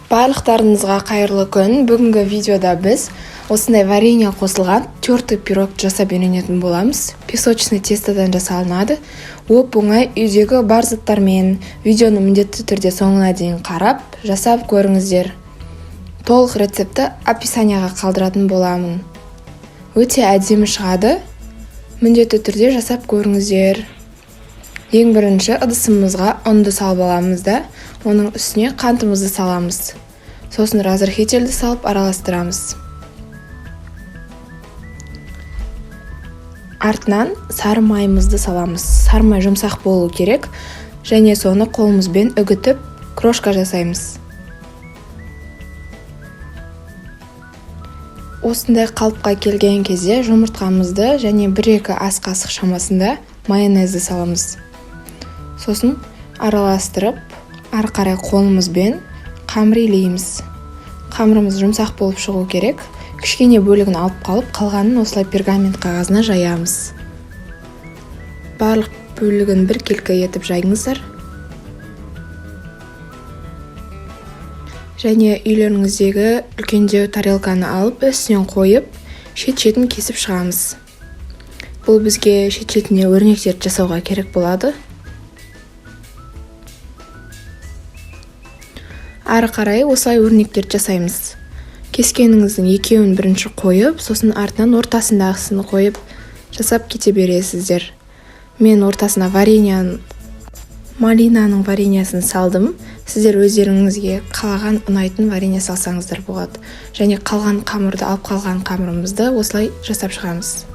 Барлықтарыңызға қайырлы күн. Бүгінгі видеода біз осындай варенье қосылған тертый пирог жасап үйренетін боламыз. Песочный тестодан жасалынады. Оп-оңай үйдегі бар заттармен видеоны міндетті түрде соңына дейін қарап, жасап көріңіздер. Толық рецепті описанияға қалдыратын боламын. Өте әдемі шығады. Міндетті түрде жасап көріңіздер. Ең бірінші ыдысымызға ұнды салып аламыз да, оның үстіне қантымызды саламыз. Сосын разрыхителді салып араластырамыз. Артынан сары майымызды саламыз. Сары май жұмсақ болу керек, және соны қолымызбен үгітіп, крошка жасаймыз. Осындай қалыпқа келген кезде жұмыртқамызды және 1-2 ас қасық шамасында майонезді саламыз. Сосын араластырып, ары қарай қолымызбен қамырлейміз. Қамырымыз жұмсақ болып шығу керек. Кішкене бөлігін алып қалып, қалғанын осылай пергамент қағазына жаямыз. Барлық бөлігін бір келкі етіп жайыңыздар. Және үйлеріңіздегі үлкендеу тарелканы алып, үстінен қойып, шет-шетін кесіп шығамыз. Бұл бізге шет-шетіне өрнектерді жасауға керек болады. Ары қарай осылай өрнектерді жасаймыз. Кескеніңіздің екеуін бірінші қойып, сосын артынан ортасындағысын қойып, жасап кете бересіздер. Мен ортасына малинаның вареньясын салдым. Сіздер өздеріңізге қалаған ұнайтын варенья салсаңыздар болады. Және қалған қамырды, алып қалған қамырымызды осылай жасап шығамыз.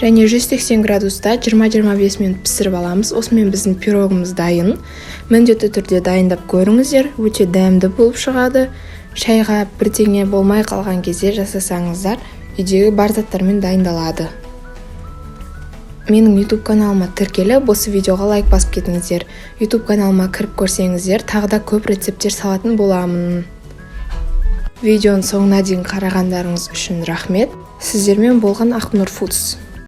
Және 180 градуста 20-25 минут пісіріп аламыз. Осымен біздің пирогымыз дайын. Міндетті түрде дайындап көріңіздер. Өте дәмді болып шығады. Шайға бірдеңе болмай қалған кезде жасасаңыздар, үйдегі бар заттармен дайындалады. Менің YouTube каналыма тіркеліп, осы видеоға лайк басып кетіңіздер. YouTube каналыма кіріп көрсеңіздер, тағы да көп рецепттер салатын боламын. Видеоның соңына дейін қарағандарыңыз үшін рахмет. Сіздермен болған Ақнұр Фудс.